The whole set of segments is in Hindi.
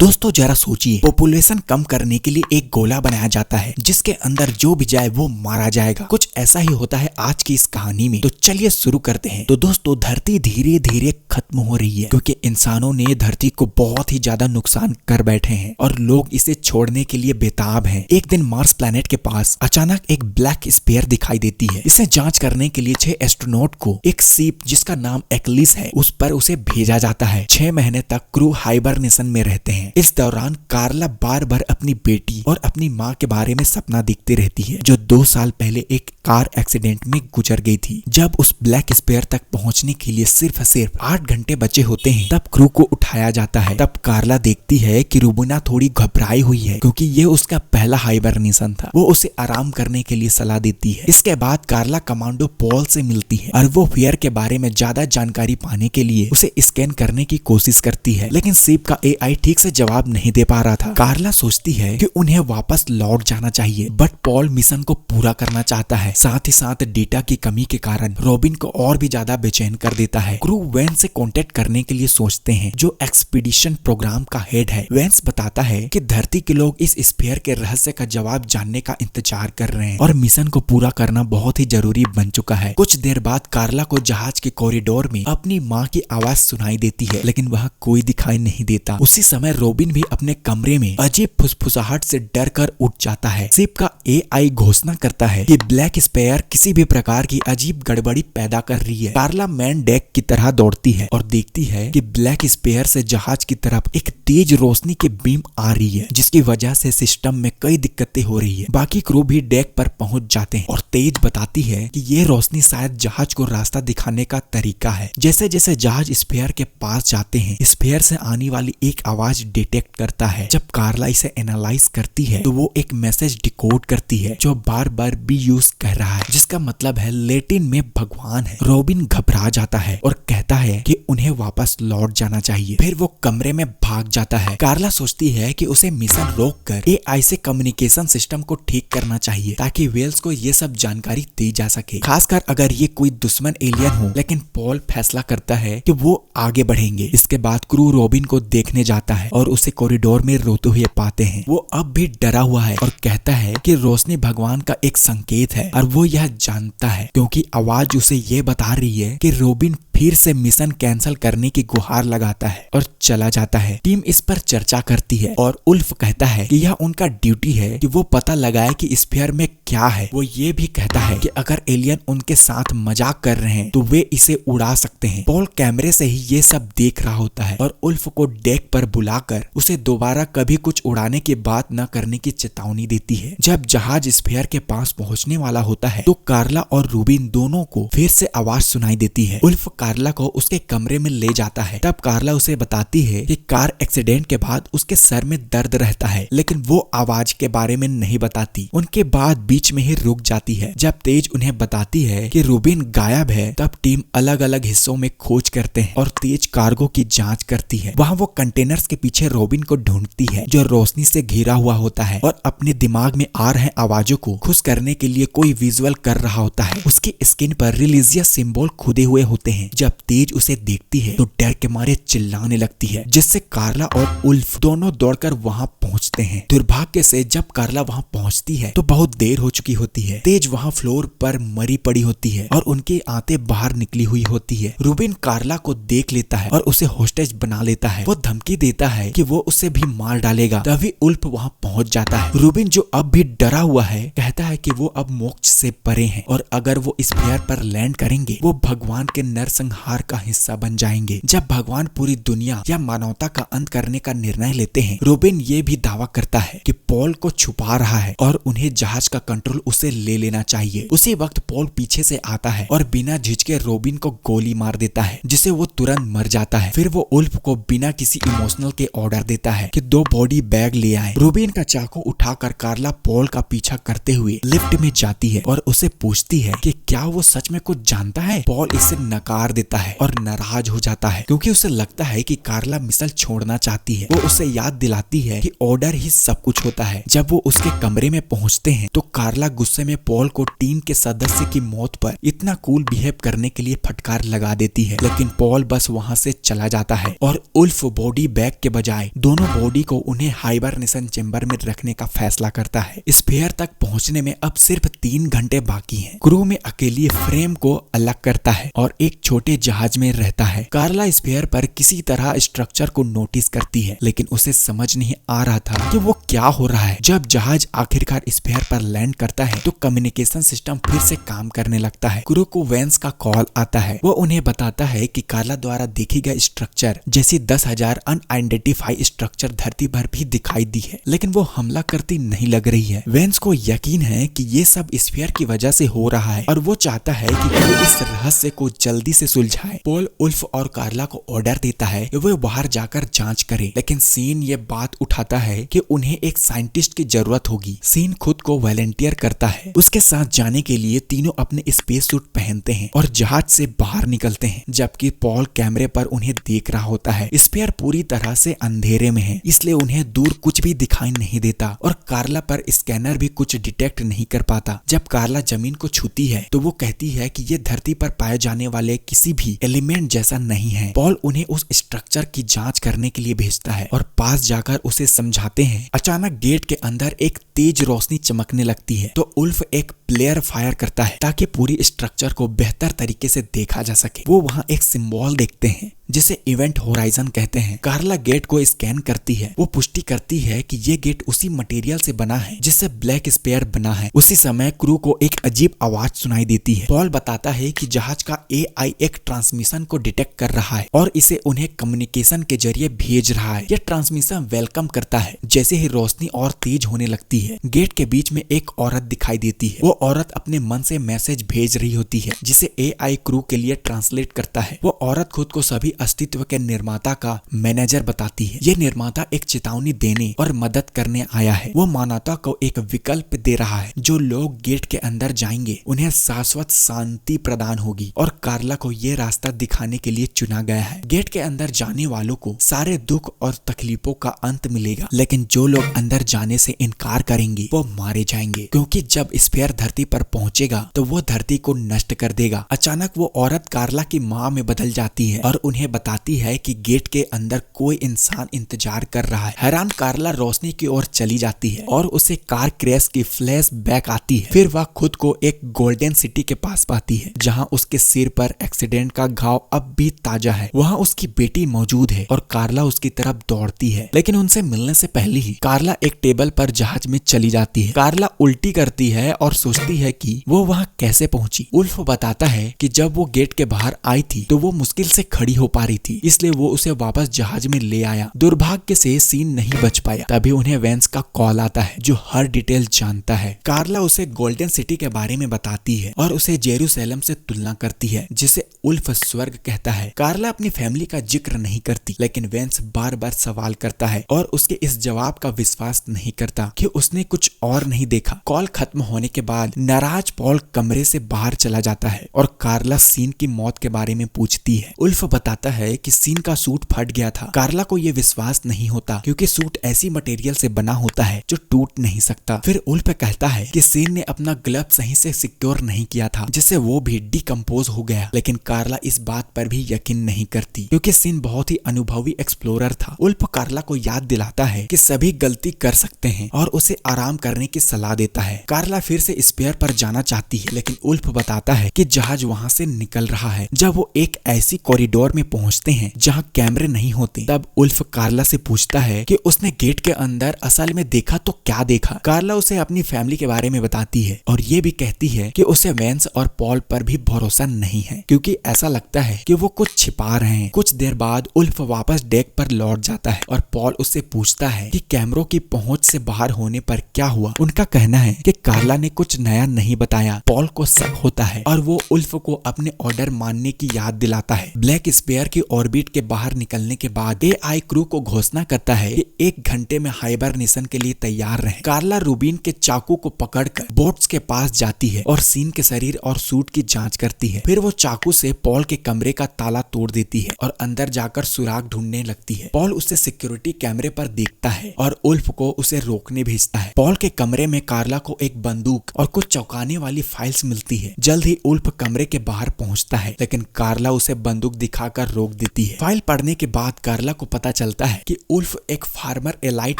दोस्तों जरा सोचिए, पॉपुलेशन कम करने के लिए एक गोला बनाया जाता है जिसके अंदर जो भी जाए वो मारा जाएगा। कुछ ऐसा ही होता है आज की इस कहानी में। तो चलिए शुरू करते हैं। तो दोस्तों धरती धीरे धीरे खत्म हो रही है क्योंकि इंसानों ने धरती को बहुत ही ज्यादा नुकसान कर बैठे हैं और लोग इसे छोड़ने के लिए बेताब हैं। एक दिन मार्स प्लैनेट के पास अचानक एक ब्लैक स्फीयर दिखाई देती है। इसे जांच करने के लिए 6 एस्ट्रोनॉट को एक शिप जिसका नाम एक्लिस है उस पर उसे भेजा जाता है। 6 महीने तक क्रू हाइबरनेशन में रहते हैं। इस दौरान कार्ला बार बार अपनी बेटी और अपनी माँ के बारे में सपना देखती रहती है जो 2 साल पहले एक कार एक्सीडेंट में गुजर गई थी। जब उस ब्लैक स्फीयर तक पहुंचने के लिए सिर्फ 8 घंटे बचे होते हैं तब क्रू को उठाया जाता है। तब कार्ला देखती है कि रूबिना थोड़ी घबराई हुई है क्योंकि ये उसका पहला हाइबरनेशन था। वो उसे आराम करने के लिए सलाह देती है। इसके बाद कार्ला कमांडो पॉल से मिलती है और वो फियर के बारे में ज्यादा जानकारी पाने के लिए उसे स्कैन करने की कोशिश करती है, लेकिन शिप का एआई ठीक से जवाब नहीं दे पा रहा था। कार्ला सोचती है कि उन्हें वापस लौट जाना चाहिए, बट पॉल मिशन को पूरा करना चाहता है। साथ ही साथ डेटा की कमी के कारण रॉबिन को और भी ज्यादा बेचैन कर देता है। क्रू वेंस से कांटेक्ट करने के लिए सोचते हैं जो एक्सपीडिशन प्रोग्राम का हेड है। वेंस बताता है कि धरती के लोग इस स्फीयर के रहस्य का जवाब जानने का इंतजार कर रहे हैं और मिशन को पूरा करना बहुत ही जरूरी बन चुका है। कुछ देर बाद कार्ला को जहाज के कॉरिडोर में अपनी माँ की आवाज सुनाई देती है, लेकिन वह कोई दिखाई नहीं देता। उसी समय रॉबिन भी अपने कमरे में अजीब फुसफुसाहट से डर कर उठ जाता है। शिप का एआई घोषणा करता है कि ब्लैक स्फीयर किसी भी प्रकार की अजीब गड़बड़ी पैदा कर रही है। कार्ला मैन डेक की तरह दौड़ती है और देखती है कि ब्लैक स्फीयर से जहाज की तरफ एक तेज रोशनी की बीम आ रही है जिसकी वजह से सिस्टम में कई दिक्कतें हो रही है। बाकी क्रू भी डेक पर पहुंच जाते हैं और तेज बताती है कि ये रोशनी शायद जहाज को रास्ता दिखाने का तरीका है। जैसे जैसे जहाज स्फीयर के पास जाते हैं, स्फीयर से आने वाली एक आवाज डिटेक्ट करता है। जब कार्ला इसे एनालाइज करती है तो वो एक मैसेज डिकोड करती है जो बार बार बी यूज कह रहा है, जिसका मतलब है लैटिन में भगवान है। रॉबिन घबरा जाता है और कहता है कि उन्हें वापस लौट जाना चाहिए। फिर वो कमरे में भाग जाता है। कार्ला सोचती है कि उसे मिशन रोककर एआई से कम्युनिकेशन सिस्टम को ठीक करना चाहिए ताकि वेल्स को ये सब जानकारी दी जा सके, खासकर अगर ये कोई दुश्मन एलियन हो। लेकिन पॉल फैसला करता है कि वो आगे बढ़ेंगे। इसके बाद क्रू रॉबिन को देखने जाता है और उसे कॉरिडोर में रोते हुए पाते हैं। वो अब भी डरा हुआ है और कहता है कि रोशनी भगवान का एक संकेत है और वो यह जानता है क्योंकि आवाज उसे ये बता रही है कि रॉबिन फिर से मिशन कैंसिल करने की गुहार लगाता है और चला जाता है। टीम इस पर चर्चा करती है और उल्फ कहता है कि यह उनका ड्यूटी है कि वो पता लगाए कि स्फीयर में क्या है। वो ये भी कहता है कि अगर एलियन उनके साथ मजाक कर रहे हैं तो वे इसे उड़ा सकते हैं। पॉल कैमरे से ही ये सब देख रहा होता है और उल्फ को डेक पर बुलाकर उसे दोबारा कभी कुछ उड़ाने की बात न करने की चेतावनी देती है। जब जहाज स्फीयर के पास पहुंचने वाला होता है तो कार्ला और रूबिन दोनों को फिर से आवाज सुनाई देती है। उल्फ कार्ला को उसके कमरे में ले जाता है। तब कार्ला उसे बताती है कि कार एक्सीडेंट के बाद उसके सर में दर्द रहता है, लेकिन वो आवाज के बारे में नहीं बताती। उनके बाद बीच में ही रुक जाती है। जब तेज उन्हें बताती है कि रूबिन गायब है तब टीम अलग अलग हिस्सों में खोज करते हैं और तेज कार्गो की जांच करती है। वहाँ वो कंटेनर्स के पीछे रॉबिन को ढूंढती है जो रोशनी से घिरा हुआ होता है और अपने दिमाग में आ रहे आवाजों को खुश करने के लिए कोई विजुअल कर रहा होता है। उसकी स्किन पर रिलीजियस सिंबल खुदे हुए होते हैं। जब तेज उसे देखती है तो डर के मारे चिल्लाने लगती है, जिससे कार्ला और उल्फ दोनों दौड़कर वहाँ पहुँचते हैं। दुर्भाग्य से जब कार्ला वहाँ पहुँचती है तो बहुत देर हो चुकी होती है। तेज वहाँ फ्लोर पर मरी पड़ी होती है और उनकी आंतें बाहर निकली हुई होती है। रूबिन कार्ला को देख लेता है और उसे होस्टेज बना लेता है। वो धमकी देता है कि वो उसे भी मार डालेगा। तभी उल्फ वहाँ पहुँच जाता है। रूबिन जो अब भी डरा हुआ है कहता है कि वो अब मोक्ष से परे हैं और अगर वो स्फीयर पर लैंड करेंगे वो भगवान के नरसंहार का हिस्सा बन जाएंगे। जब भगवान पूरी दुनिया या मानवता का अंत करने का निर्णय लेते हैं, रूबिन ये भी दावा करता है कि पॉल को छुपा रहा है और उन्हें जहाज का कंट्रोल उसे ले लेना चाहिए। उसी वक्त पॉल पीछे से आता है और बिना झिझके रॉबिन को गोली मार देता है, जिससे वो तुरंत मर जाता है। फिर वो उल्फ को बिना किसी इमोशनल के ऑर्डर देता है कि 2 बॉडी बैग ले आए। रूबिन का चाकू उठाकर कार्ला पॉल का पीछा करते हुए लिफ्ट में जाती है और उसे पूछती है कि क्या वो सच में कुछ जानता है। पॉल इसे नकार देता है और नाराज हो जाता है क्योंकि उसे लगता है कि कार्ला मिशन छोड़ना चाहती है। वो उसे याद दिलाती है कि ऑर्डर उधर ही सब कुछ होता है। जब वो उसके कमरे में पहुंचते हैं तो कार्ला गुस्से में पॉल को टीम के सदस्य की मौत पर इतना कूल बिहेव करने के लिए फटकार लगा देती है, लेकिन पॉल बस वहां से चला जाता है और उल्फ बॉडी बैग के बजाय दोनों बॉडी को उन्हें हाइबरनेशन चेंबर में रखने का फैसला करता है। स्फीयर तक पहुंचने में अब सिर्फ 3 घंटे बाकी हैं। क्रू में अकेली फ्रेम को अलग करता है और एक छोटे जहाज में रहता है। कार्ला स्फीयर पर किसी तरह स्ट्रक्चर को नोटिस करती है, लेकिन उसे समझ नहीं आ रहा था कि वो क्या हो रहा है। जब जहाज आखिरकार स्फीयर पर लैंड करता है तो कम्युनिकेशन सिस्टम फिर से काम करने लगता है। क्रू को वेंस का कॉल आता है। वो उन्हें बताता है कि कार्ला द्वारा देखी गई स्ट्रक्चर जैसी 10,000 अनआइडेंटिफाइड स्ट्रक्चर धरती पर भी दिखाई दी है, लेकिन वो हमला करती नहीं लग रही है। वेंस को यकीन है कि ये सब स्फीयर की वजह से हो रहा है और वो चाहता है कि क्रू इस रहस्य को जल्दी से सुलझाए। पॉल उल्फ और कार्ला को ऑर्डर देता है कि वो बाहर जाकर जांच करे, लेकिन सीन ये बात उठाता है कि उन्हें एक साइंटिस्ट की जरूरत होगी। सीन खुद को वॉलंटियर करता है। उसके साथ जाने के लिए तीनों अपने स्पेस सूट पहनते हैं और जहाज से बाहर निकलते हैं, जबकि पॉल कैमरे पर उन्हें देख रहा होता है। स्फीयर पूरी तरह से अंधेरे में है, इसलिए उन्हें दूर कुछ भी दिखाई नहीं देता और कार्ला पर स्कैनर भी कुछ डिटेक्ट नहीं कर पाता। जब कार्ला जमीन को छूती है तो वो कहती है कि ये धरती पर पाए जाने वाले किसी भी एलिमेंट जैसा नहीं है। पॉल उन्हें उस स्ट्रक्चर की जांच करने के लिए भेजता है और पास जाकर उसे समझाते हैं। अचानक गेट के अंदर एक तेज रोशनी चमकने लगती है तो उल्फ एक प्लेयर फायर करता है ताकि पूरी स्ट्रक्चर को बेहतर तरीके से देखा जा सके। वो वहाँ एक सिंबल देखते हैं जिसे इवेंट होराइजन कहते हैं। कार्ला गेट को स्कैन करती है। वो पुष्टि करती है कि ये गेट उसी मटेरियल से बना है जिससे ब्लैक स्पेयर बना है। उसी समय क्रू को एक अजीब आवाज सुनाई देती है। पॉल बताता है कि जहाज का AI एक ट्रांसमिशन को डिटेक्ट कर रहा है और इसे उन्हें कम्युनिकेशन के जरिए भेज रहा है। यह ट्रांसमिशन वेलकम करता है। जैसे ही रोशनी और तेज होने लगती है, गेट के बीच में एक औरत दिखाई देती है। वो औरत अपने मन से मैसेज भेज रही होती है जिसे AI क्रू के लिए ट्रांसलेट करता है। वो औरत खुद को सभी अस्तित्व के निर्माता का मैनेजर बताती है। ये निर्माता एक चेतावनी देने और मदद करने आया है। वो मानवता को एक विकल्प दे रहा है। जो लोग गेट के अंदर जाएंगे उन्हें शाश्वत शांति प्रदान होगी और कार्ला को ये रास्ता दिखाने के लिए चुना गया है। गेट के अंदर जाने वालों को सारे दुख और तकलीफों का अंत मिलेगा, लेकिन जो लोग अंदर जाने से इनकार करेंगे वो मारे जाएंगे, क्योंकि जब स्फीयर धरती पर पहुंचेगा तो वो धरती को नष्ट कर देगा। अचानक वो औरत कार्ला की माँ में बदल जाती है और उन्हें बताती है कि गेट के अंदर कोई इंसान इंतजार कर रहा है। हैरान कार्ला रोशनी की ओर चली जाती है और उसे कार क्रैश की फ्लैश बैक आती है। फिर वह खुद को एक गोल्डन सिटी के पास पाती है जहां उसके सिर पर एक्सीडेंट का घाव अब भी ताजा है। वहां उसकी बेटी मौजूद है और कार्ला उसकी तरफ दौड़ती है, लेकिन उनसे मिलने से पहले ही कार्ला एक टेबल पर जहाज में चली जाती है। कार्ला उल्टी करती है और सोचती है कि वो वहां कैसे पहुंची। उल्फ बताता है कि जब वो गेट के बाहर आई थी तो वो मुश्किल से खड़ी हो पा रही थी, इसलिए वो उसे वापस जहाज में ले आया। दुर्भाग्य से सीन नहीं बच पाया। तभी उन्हें वेंस का कॉल आता है जो हर डिटेल जानता है। कार्ला उसे गोल्डन सिटी के बारे में बताती है और उसे जेरूसलम से तुलना करती है जिसे उल्फ स्वर्ग कहता है। कार्ला अपनी फैमिली का जिक्र नहीं करती, लेकिन वेंस बार बार सवाल करता है और उसके इस जवाब का विश्वास नहीं करता कि उसने कुछ और नहीं देखा। कॉल खत्म होने के बाद नाराज पॉल कमरे से बाहर चला जाता है और कार्ला सीन की मौत के बारे में पूछती है। उल्फ बताता है कि सीन का सूट फट गया था। कार्ला को यह विश्वास नहीं होता क्योंकि सूट ऐसी मटेरियल से बना होता है जो टूट नहीं सकता। फिर उल्फ कहता है कि सीन ने अपना ग्लव सही से सिक्योर नहीं किया था जिससे वो भी डिकम्पोज हो गया, लेकिन कार्ला इस बात पर भी यकीन नहीं करती क्योंकि सीन बहुत ही अनुभवी एक्सप्लोरर था। उल्फ कार्ला को याद दिलाता है कि सभी गलती कर सकते हैं और उसे आराम करने की सलाह देता है। कार्ला फिर से स्पेयर पर जाना चाहती है, लेकिन उल्फ बताता है कि जहाज वहां से निकल रहा है। जब वो एक ऐसी कॉरिडोर में पहुंचते हैं जहां कैमरे नहीं होते, तब उल्फ कार्ला से पूछता है कि उसने गेट के अंदर असल में देखा तो क्या देखा। कार्ला उसे अपनी फैमिली के बारे में बताती है और ये भी कहती है कि उसे वेंस और पॉल पर भी भरोसा नहीं है क्योंकि ऐसा लगता है कि वो कुछ छिपा रहे हैं। कुछ देर बाद उल्फ वापस डेक पर लौट जाता है और पॉल उससे पूछता है कि कैमरों की पहुंच से बाहर होने पर क्या हुआ। उनका कहना है कि कार्ला ने कुछ नया नहीं बताया। पॉल को शक होता है और वो उल्फ को अपने ऑर्डर मानने की याद दिलाता है। ब्लैक स्पेयर स्फीयर की ऑर्बिट के बाहर निकलने के बाद एआई क्रू को घोषणा करता है कि 1 घंटे में हाइबरनेशन के लिए तैयार रहें। कार्ला रूबिन के चाकू को पकड़कर बोट्स के पास जाती है और सीन के शरीर और सूट की जांच करती है। फिर वो चाकू से पॉल के कमरे का ताला तोड़ देती है और अंदर जाकर सुराग ढूंढने लगती है। पॉल उसे सिक्योरिटी कैमरे पर देखता है और उल्फ को उसे रोकने भेजता है। पॉल के कमरे में कार्ला को एक बंदूक और कुछ चौंकाने वाली फाइल्स मिलती है। जल्द ही उल्फ कमरे के बाहर पहुंचता है, लेकिन कार्ला उसे बंदूक दिखाकर रोक देती है। फाइल पढ़ने के बाद कार्ला को पता चलता है कि उल्फ एक फार्मर एलाइट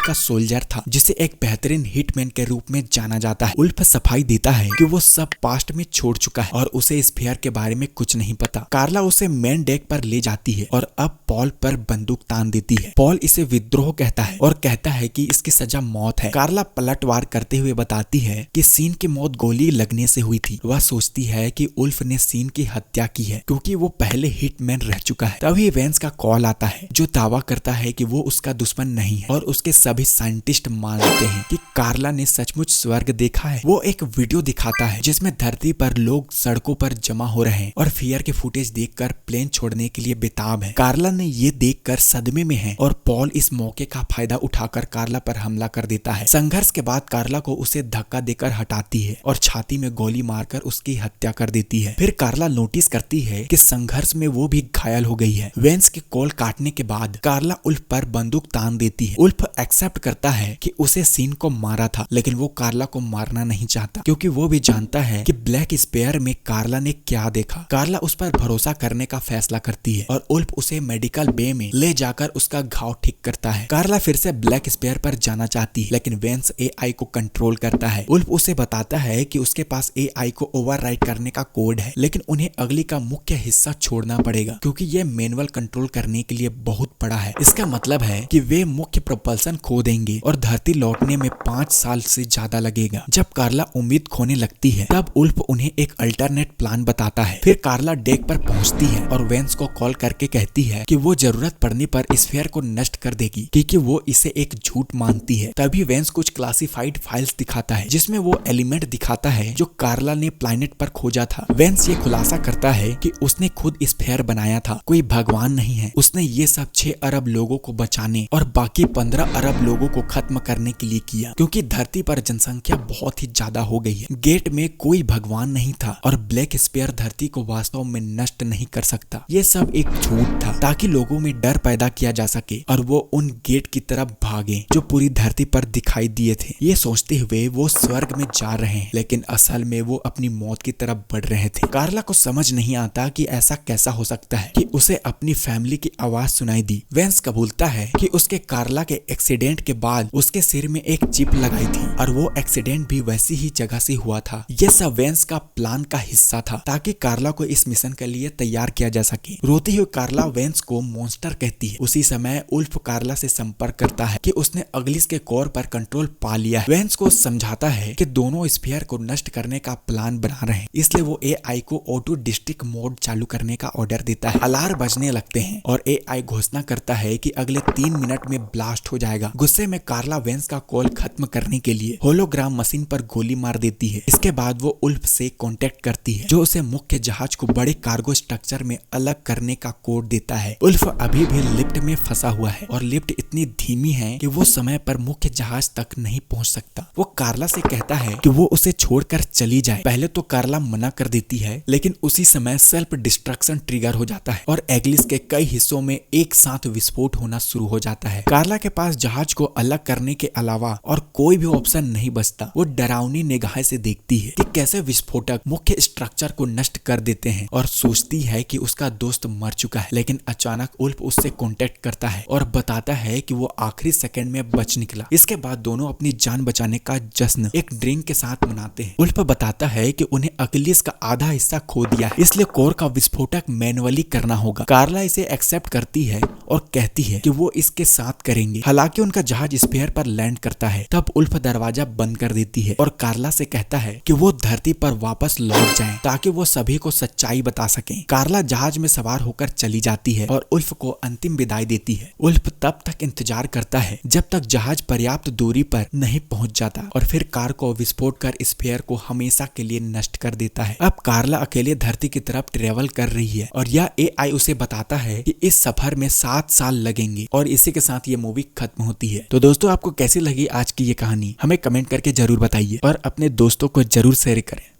का सोल्जर था, जिसे एक बेहतरीन हिटमैन के रूप में जाना जाता है। उल्फ सफाई देता है कि वो सब पास्ट में छोड़ चुका है और उसे स्फीयर के बारे में कुछ नहीं पता। कार्ला उसे मेन डेक पर ले जाती है और अब पॉल पर बंदूक तान देती है। पॉल इसे विद्रोह कहता है और कहता है कि इसकी सजा मौत है। कार्ला पलटवार करते हुए बताती है कि सीन की मौत गोली लगने से हुई थी। वह सोचती है कि उल्फ ने सीन की हत्या की है क्योंकि वो पहले हिटमैन रह चुका है। तभी वेंस का कॉल आता है जो दावा करता है कि वो उसका दुश्मन नहीं है और उसके सभी साइंटिस्ट मानते हैं कि कार्ला ने सचमुच स्वर्ग देखा है। वो एक वीडियो दिखाता है जिसमें धरती पर लोग सड़कों पर जमा हो रहे हैं और फियर के फुटेज देखकर प्लेन छोड़ने के लिए बेताब है। कार्ला ने ये देखकर सदमे में है और पॉल इस मौके का फायदा उठाकर कार्ला पर हमला कर देता है। संघर्ष के बाद कार्ला को उसे धक्का देकर हटाती है और छाती में गोली मारकर उसकी हत्या कर देती है। फिर कार्ला नोटिस करती है कि संघर्ष में वो भी घायल हो गई है। वेंस के कॉल काटने के बाद कार्ला उल्फ पर बंदूक तान देती है। उल्फ एक्सेप्ट करता है कि उसे सीन को मारा था, लेकिन वो कार्ला को मारना नहीं चाहता क्योंकि वो भी जानता है कि ब्लैक स्पेयर में कार्ला ने क्या देखा। कार्ला उस पर भरोसा करने का फैसला करती है और उल्फ उसे मेडिकल बे में ले जाकर उसका घाव ठीक करता है। कार्ला फिर से ब्लैक स्पेयर पर जाना चाहती है, लेकिन वेंस एआई को कंट्रोल करता है। उल्फ उसे बताता है कि उसके पास एआई को ओवरराइड करने का कोड है, लेकिन उन्हें अगली का मुख्य हिस्सा छोड़ना पड़ेगा क्योंकि ये मैनुअल कंट्रोल करने के लिए बहुत बड़ा है। इसका मतलब है कि वे मुख्य प्रोपल्सन खो देंगे और धरती लौटने में 5 साल से ज्यादा लगेगा। जब कार्ला उम्मीद खोने लगती है तब उल्फ उन्हें एक अल्टरनेट प्लान बताता है। फिर कार्ला डेक पर पहुंचती है और वेंस को कॉल करके कहती है कि वो जरूरत पड़ने पर स्फीयर को नष्ट कर देगी क्योंकि वो इसे एक झूठ मानती है। तभी वेंस कुछ क्लासिफाइड फाइल्स दिखाता है जिसमें वो एलिमेंट दिखाता है जो कार्ला ने प्लैनेट पर खोजा था। वेंस ये खुलासा करता है कि उसने खुद स्फीयर बनाया था, कोई भगवान नहीं है। उसने ये सब 6 अरब लोगों को बचाने और बाकी 15 अरब लोगों को खत्म करने के लिए किया क्योंकि धरती पर जनसंख्या बहुत ही ज्यादा हो गई है। गेट में कोई भगवान नहीं था और ब्लैक स्पेयर धरती को वास्तव में नष्ट नहीं कर सकता। ये सब एक झूठ था ताकि लोगों में डर पैदा किया जा सके और वो उन गेट की तरफ भागे जो पूरी धरती पर दिखाई दिए थे। ये सोचते हुए वो स्वर्ग में जा रहे हैं, लेकिन असल में वो अपनी मौत की तरफ बढ़ रहे थे। कार्ला को समझ नहीं आता कि ऐसा कैसा हो सकता है कि उसे अपनी फैमिली की आवाज सुनाई दी। वेंस कबूलता है कि उसके कार्ला के एक्सीडेंट के बाद उसके सिर में एक चिप लगाई थी और वो एक्सीडेंट भी वैसी ही जगह से हुआ था। ये सब वेंस का प्लान का हिस्सा था ताकि कार्ला को इस मिशन के लिए तैयार किया जा सके। रोती हुई कार्ला वेंस को मॉन्स्टर कहती है। उसी समय उल्फ कार्ला से संपर्क करता है कि उसने अग्लिस के कोर पर कंट्रोल पा लिया है। वेंस को समझाता है कि दोनों स्फीयर को नष्ट करने का प्लान बना रहे हैं, इसलिए वो एआई को ऑटो डिस्ट्रिक्ट मोड चालू करने का ऑर्डर देता है। अलार्म बजने लगते हैं और एआई घोषणा करता है कि अगले 3 मिनट में ब्लास्ट हो जाएगा। गुस्से में कार्ला वेंस का कॉल खत्म करने के लिए होलोग्राम मशीन पर गोली मार देती है। इसके बाद वो उल्फ से कांटेक्ट करती है जो उसे मुख्य जहाज को बड़े कार्गो स्ट्रक्चर में अलग करने का कोड देता है। उल्फ अभी भी लिफ्ट में फंसा हुआ है और लिफ्ट इतनी धीमी है कि वो समय पर मुख्य जहाज तक नहीं पहुंच सकता। वो कार्ला से कहता है कि वो उसे छोड़कर चली जाए। पहले तो कार्ला मना कर देती है, लेकिन उसी समय सेल्फ डिस्ट्रक्शन ट्रिगर हो जाता है और एग्लिस के कई हिस्सों में एक साथ विस्फोट होना शुरू हो जाता है। कार्ला के पास जहाज को अलग करने के अलावा और कोई भी ऑप्शन नहीं बचता। वो डरावनी निगाह से देखती है कि कैसे विस्फोटक मुख्य स्ट्रक्चर को नष्ट कर देते हैं और सोचती है कि उसका दोस्त मर चुका है। लेकिन अचानक उल्फ उससे कांटेक्ट करता है और बताता है कि वो आखिरी सेकंड में बच निकला। इसके बाद दोनों अपनी जान बचाने का जश्न एक ड्रिंक के साथ मनाते हैं। उल्फ बताता है कि उन्हें अक्लिस का आधा हिस्सा खो दिया है, इसलिए कोर का विस्फोटक मैनुअली करना होगा। कार्ला इसे एक्सेप्ट करती है और कहती है कि वो इसके साथ करेंगे। हालांकि उनका जहाज स्फीयर पर लैंड करता है तब उल्फ दरवाजा बंद कर देती है और कार्ला से कहता है कि वो धरती पर वापस लौट जाएं ताकि वो सभी को सच्चाई बता सकें। कार्ला जहाज में सवार होकर चली जाती है और उल्फ को अंतिम विदाई देती है। उल्फ तब तक इंतजार करता है जब तक जहाज पर्याप्त दूरी पर नहीं पहुंच जाता और फिर कार को विस्फोट कर स्फीयर को हमेशा के लिए नष्ट कर देता है। अब कार्ला अकेले धरती की तरफ ट्रेवल कर रही है और यह एआई उसे बताता है कि इस सफर में 7 साल लगेंगे और इसी के साथ ये मूवी खत्म होती है। तो दोस्तों आपको कैसी लगी आज की ये कहानी हमें कमेंट करके जरूर बताइए और अपने दोस्तों को जरूर शेयर करें।